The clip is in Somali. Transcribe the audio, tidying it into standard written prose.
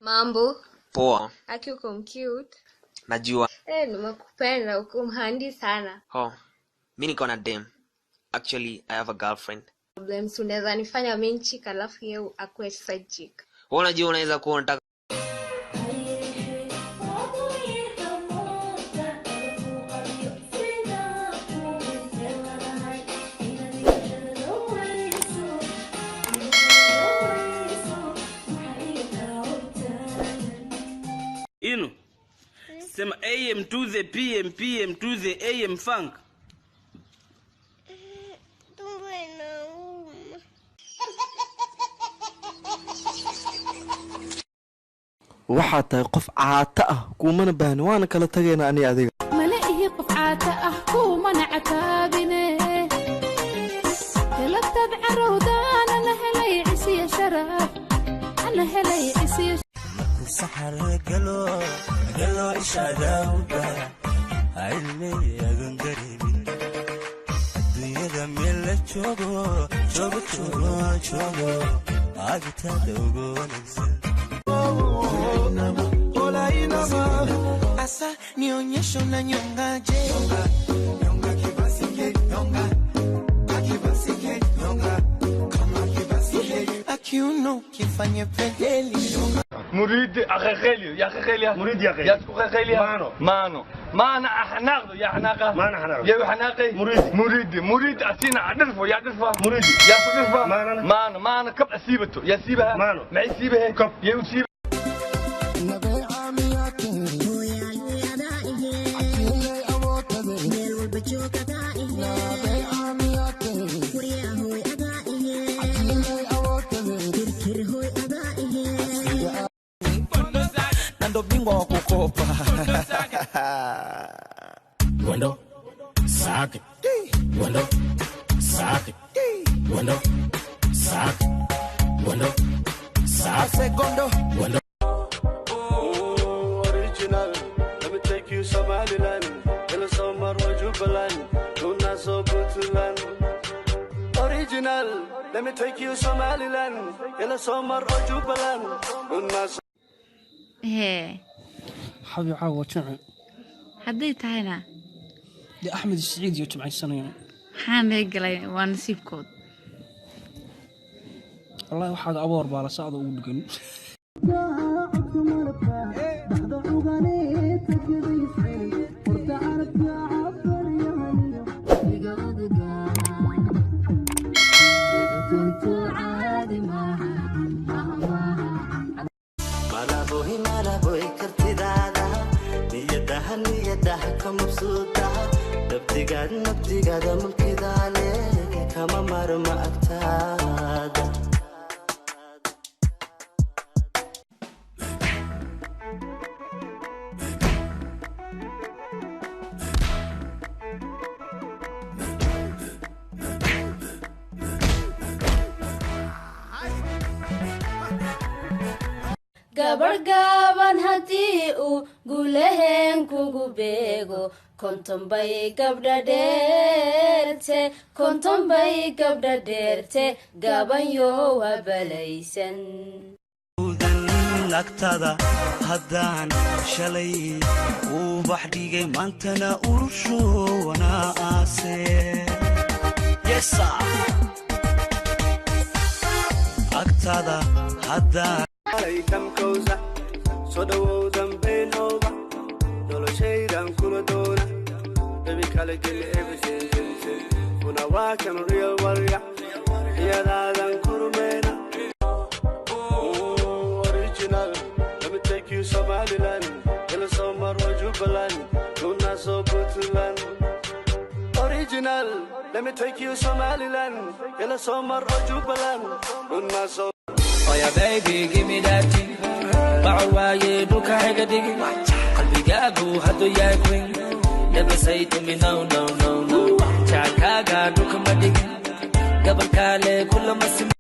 Mambo. Poa. Aki uko cute. Najua. Nimekupenda, uko mhandi sana. Oh. Mimi niko na dem. Actually, I have a girlfriend. Problems unaweza nifanya mimi chick alafu yeye akue side chick. Wewe unajua unaweza kuwa unataka Inu. Sema AM to the PM, PM to the AM funk. waxaad tahay qof caata ah kuumana baahni waana kala tagaynaa ani adiga mala ihi qof caata ah kuumana cataabine galabtaad carowdaan ana helay cisiya sharaf ana helay cisiya saxar galo ishadawda ayne yagan garibin adduunyada meel la joogo agitaada ugu wanaagsan asa nionyesho na nyongaje nyonga kibasike nyonga akibasike nyonga kama kibasike akiuno kifanye pedeli مريد أخي خيلي يا أخي خيلي مريد يا أخي يا أخي خيلي مانو ما أنا حناقض يا حناقة ما أنا حناقض يا حناقي مريد أسينا عدرفه يا عدرفه مريد يا صدرفه ما أنا كب أسيبته يا سيبها مانو معي سيبها كب يا وسيب bingwa kukopa Wando sake Wando sake Wando sake Wando sake Segundo Wando original let me take you Somaliland in the summer of Jubaland don't not so good to land original let me take you Somaliland in the summer of Jubaland don't not so حبي عاوة جمع haday tahayna دي أحمد السعيد يجمع السنين حامي قلي ونسيب كود والله واحد أبور بالا ساعد أقول nabtigaada mulkidaale kama marma agtaada gabar gaaban haddii uu gulaheen kugu beego konton bay gabdha dheerte gaban yoo wabalaysan nagtada haddaan shalay uu bax dhigay maantana urusho wana aase yesa agtada haddaan عليكم كوزة صدى وذنبينوبة دولو شيدان كل دولة baby kala geli everything una wakan real warrior ya dadan kurmena original let me take you Somaliland in the summer of Jubaland don't not so good to land original let me take you Somaliland in the summer of Jubaland don't not so Oh yeah baby give me that thing Ba'waye duka hega digi Qalbigagu hadu ya queen Never say to me no Chakaga duka madigi Gabal kale kula masim